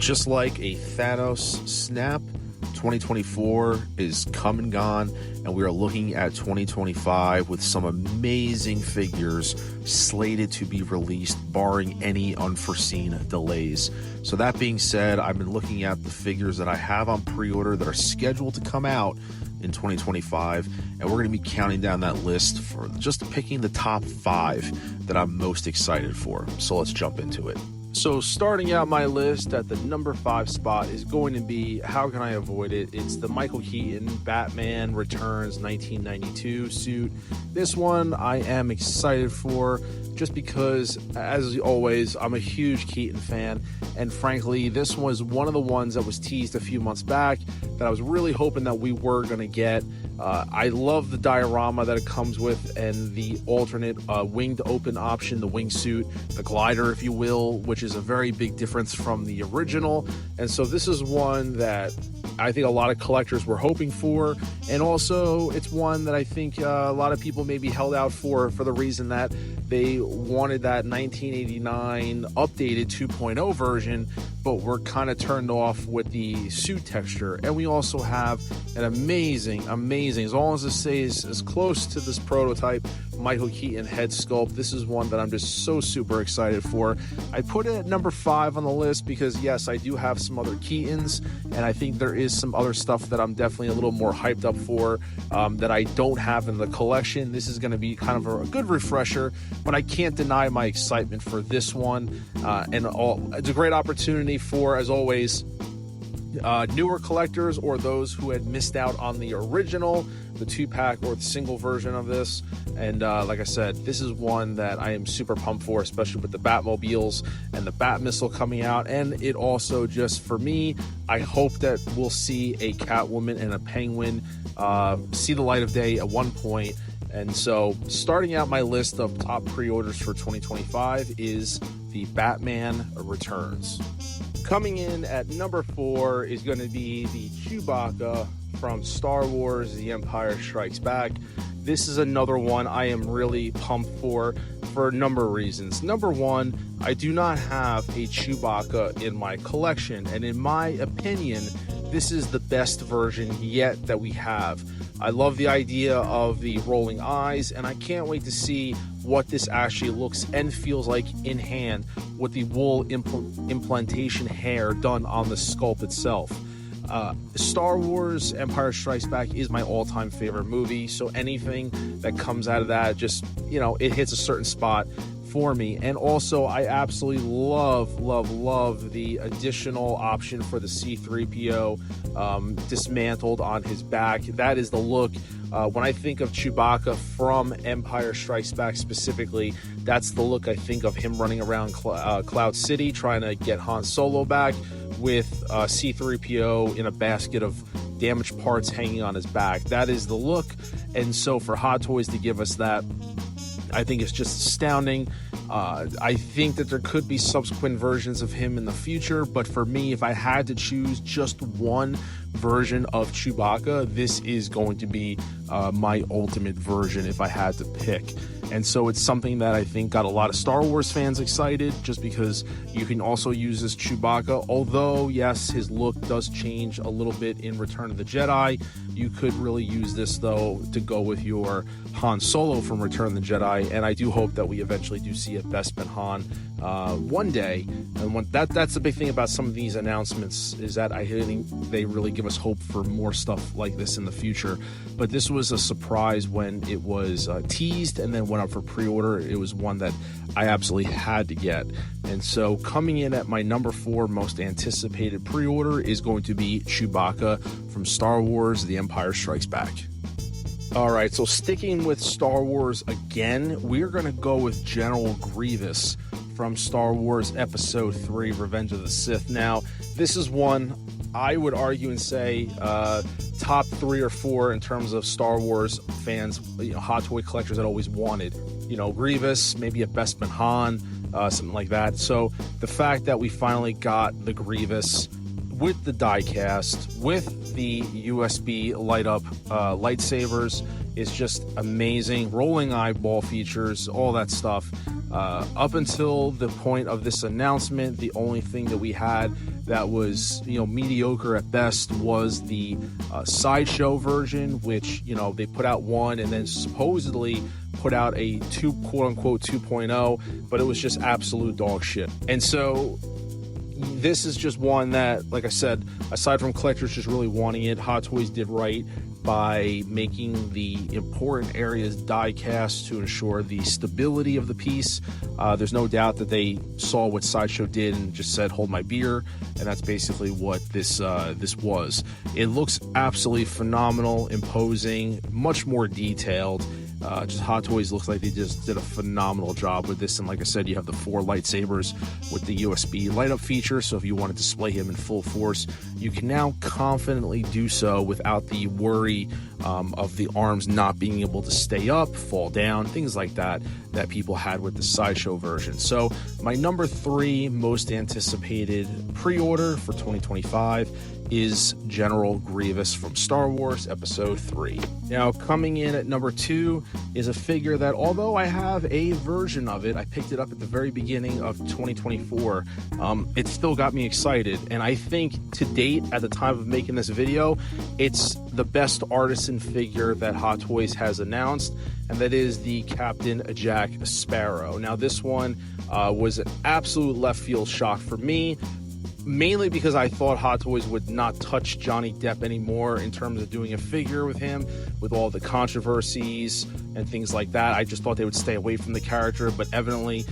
Just like a Thanos snap, 2024 is come and gone, and we are looking at 2025 with some amazing figures slated to be released, barring any unforeseen delays. So that being said, I've been looking at the figures that I have on pre-order that are scheduled to come out in 2025, and we're going to be counting down that list for just picking the top 5 that I'm most excited for. So let's jump into it. So starting out my list at the number 5 spot is going to be, how can I avoid it? It's the Michael Keaton Batman Returns 1992 suit. This one I am excited for just because, as always, I'm a huge Keaton fan, and frankly, this was one of the ones that was teased a few months back that I was really hoping that we were going to get. I love the diorama that it comes with and the alternate winged open option, the wingsuit, the glider, if you will, which is a very big difference from the original. And so this is one that I think a lot of collectors were hoping for, and also it's one that I think a lot of people maybe held out for the reason that they wanted that 1989 updated 2.0 version, but were kind of turned off with the suit texture. And we also have an amazing, as long as it stays as close to this prototype Michael Keaton head sculpt, this is one that I'm just so super excited for. I put it at number 5 on the list because, yes, I do have some other Keatons, and I think there is some other stuff that I'm definitely a little more hyped up for that I don't have in the collection. This is going to be kind of a good refresher, but I can't deny my excitement for this one. It's a great opportunity for, as always, newer collectors or those who had missed out on the original, the 2-pack or the single version of this. And like I said, this is one that I am super pumped for, especially with the Batmobiles and the Bat Missile coming out. And it also, just for me, I hope that we'll see a Catwoman and a Penguin see the light of day at one point. And so starting out my list of top pre-orders for 2025 is the Batman Returns. Coming in at number 4 is going to be the Chewbacca from Star Wars The Empire Strikes Back. This is another one I am really pumped for a number of reasons. Number 1, I do not have a Chewbacca in my collection, and in my opinion, this is the best version yet that we have. I love the idea of the rolling eyes, and I can't wait to see what this actually looks and feels like in hand with the wool implantation hair done on the sculpt itself. Star Wars Empire Strikes Back is my all-time favorite movie, so anything that comes out of that just, it hits a certain spot for me. And also, I absolutely love the additional option for the C-3PO dismantled on his back. That is the look. When I think of Chewbacca from Empire Strikes Back specifically, that's the look I think of him running around Cloud City trying to get Han Solo back with C-3PO in a basket of damaged parts hanging on his back. That is the look. And so for Hot Toys to give us that, I think it's just astounding. I think that there could be subsequent versions of him in the future, but for me, if I had to choose just one version of Chewbacca, this is going to be my ultimate version if I had to pick. And so it's something that I think got a lot of Star Wars fans excited, just because you can also use this Chewbacca. Although, yes, his look does change a little bit in Return of the Jedi. You could really use this, though, to go with your Han Solo from Return of the Jedi. And I do hope that we eventually do see a Bespin Han one day. And that's the big thing about some of these announcements, is that I think they really give us hope for more stuff like this in the future. But this was a surprise when it was teased and then went up for pre-order. It was one that I absolutely had to get. And so coming in at my number 4 most anticipated pre-order is going to be Chewbacca from Star Wars The Empire Strikes Back. All right, so sticking with Star Wars again, we're going to go with General Grievous from Star Wars Episode 3, Revenge of the Sith. Now, this is one I would argue and say top 3 or 4 in terms of Star Wars fans, Hot Toy collectors that always wanted. Grievous, maybe a Bespin Han, something like that. So the fact that we finally got the Grievous with the die-cast, with the USB light-up lightsabers, is just amazing. Rolling eyeball features, all that stuff. Up until the point of this announcement, the only thing that we had that was, mediocre at best was the Sideshow version, which, they put out one and then supposedly put out a quote-unquote 2.0, but it was just absolute dog shit. And so this is just one that, like I said, aside from collectors just really wanting it, Hot Toys did right by making the important areas die cast to ensure the stability of the piece. There's no doubt that they saw what Sideshow did and just said, hold my beer, and that's basically what this was. It looks absolutely phenomenal, imposing, much more detailed. Just Hot Toys looks like they just did a phenomenal job with this. And like I said, you have the 4 lightsabers with the USB light up feature, so if you want to display him in full force, you can now confidently do so without the worry of the arms not being able to stay up, fall down, things like that people had with the Sideshow version. So my number 3 most anticipated pre-order for 2025 is General Grievous from Star Wars Episode 3. Now, coming in at number 2 is a figure that, although I have a version of it, I picked it up at the very beginning of 2024, it still got me excited. And I think to date, at the time of making this video, it's the best artisan figure that Hot Toys has announced, and that is the Captain Jack Sparrow. Now, this one was an absolute left field shock for me, mainly because I thought Hot Toys would not touch Johnny Depp anymore in terms of doing a figure with him, with all the controversies and things like that. I just thought they would stay away from the character, but evidently,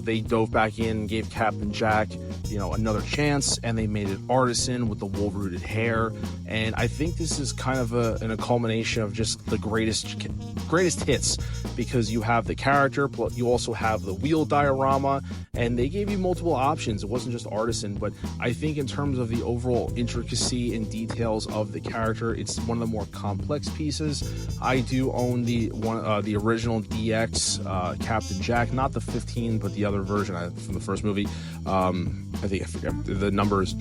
they dove back in and gave Captain Jack, another chance, and they made it artisan with the wool-rooted hair. And I think this is kind of a culmination of just the greatest hits, because you have the character, you also have the wheel diorama, and they gave you multiple options. It wasn't just artisan, but I think in terms of the overall intricacy and details of the character, it's one of the more complex pieces. I do own the original DX Captain Jack, not the 15, but the other version from the first movie. I forget the numbers,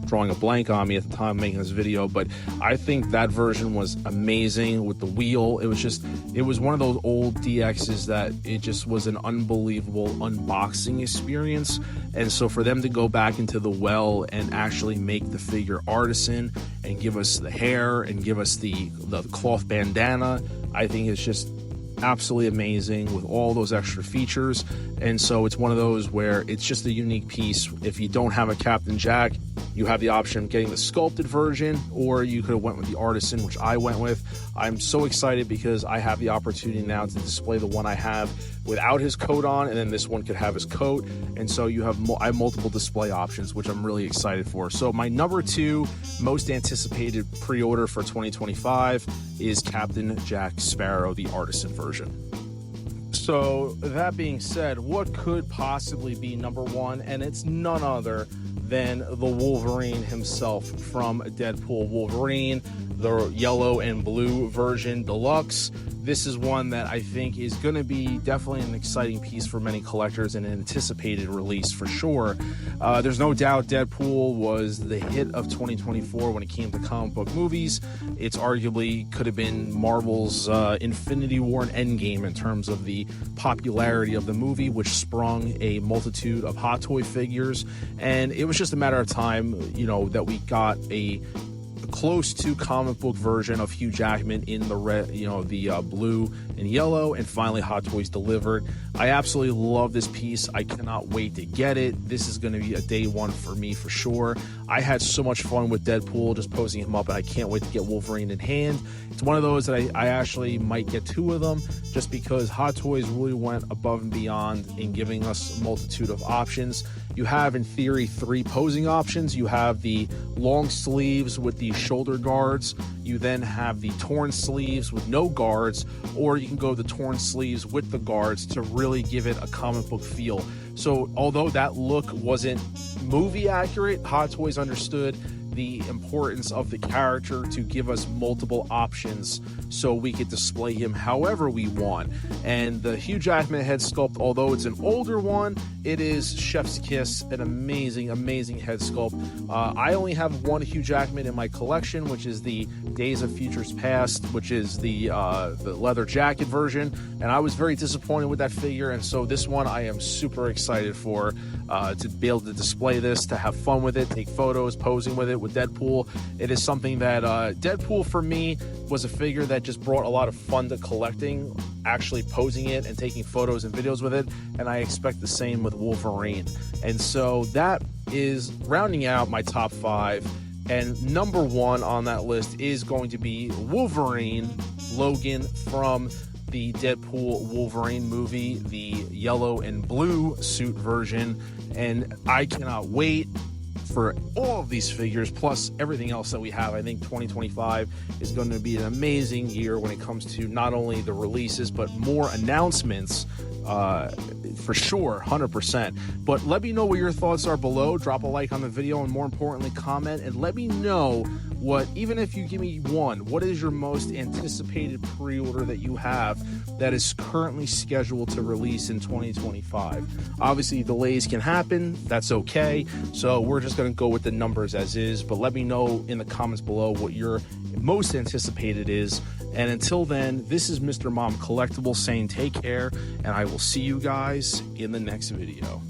drawing a blank on me at the time of making this video, but I think that version was amazing with the wheel. It was one of those old DXs that it just was an unbelievable unboxing experience. And so for them to go back into the well and actually make the figure artisan and give us the hair and give us the cloth bandana, I think it's just absolutely amazing with all those extra features. And so it's one of those where it's just a unique piece. If you don't have a Captain Jack, you have the option of getting the sculpted version, or you could have went with the artisan, which I went with. I'm so excited because I have the opportunity now to display the one I have without his coat on, and then this one could have his coat. And so I have multiple display options, which I'm really excited for. So my number 2 most anticipated pre-order for 2025 is Captain Jack Sparrow, the artisan version. So that being said, what could possibly be number 1? And it's none other than the Wolverine himself from Deadpool. Wolverine, the yellow and blue version deluxe. This is one that I think is going to be definitely an exciting piece for many collectors and an anticipated release for sure. There's no doubt Deadpool was the hit of 2024 when it came to comic book movies. It's arguably could have been Marvel's Infinity War and Endgame in terms of the popularity of the movie, which sprung a multitude of Hot Toy figures. And it was just a matter of time, that we got a close to comic book version of Hugh Jackman in the red, the blue and yellow, and finally Hot Toys delivered. I absolutely love this piece. I cannot wait to get it. This is going to be a day one for me for sure. I had so much fun with Deadpool just posing him up, and I can't wait to get Wolverine in hand. It's one of those that I actually might get 2 of them, just because Hot Toys really went above and beyond in giving us a multitude of options. You have, in theory, 3 posing options. You have the long sleeves with the shoulder guards. You then have the torn sleeves with no guards, or you can go the torn sleeves with the guards to really give it a comic book feel. So although that look wasn't movie accurate, Hot Toys understood the importance of the character to give us multiple options so we could display him however we want. And the Hugh Jackman head sculpt, although it's an older one, it is chef's kiss, an amazing, amazing head sculpt. I only have one Hugh Jackman in my collection, which is the Days of Futures Past, which is the leather jacket version, and I was very disappointed with that figure. And so this one I am super excited for, to be able to display this, to have fun with it, take photos, posing with it with Deadpool. It is something that Deadpool for me was a figure that just brought a lot of fun to collecting, actually posing it and taking photos and videos with it, and I expect the same with Wolverine. And so that is rounding out my top 5, and number 1 on that list is going to be Wolverine Logan from the Deadpool Wolverine movie, the yellow and blue suit version. And I cannot wait for all of these figures, plus everything else that we have. I think 2025 is going to be an amazing year when it comes to not only the releases, but more announcements, for sure, 100%. But let me know what your thoughts are below. Drop a like on the video, and more importantly, comment, and let me know what, even if you give me one, what is your most anticipated pre-order that you have that is currently scheduled to release in 2025. Obviously, delays can happen. That's okay. So we're just going to go with the numbers as is. But let me know in the comments below what your most anticipated is. And until then, this is Mr. Mom Collectible saying take care, and I will see you guys in the next video.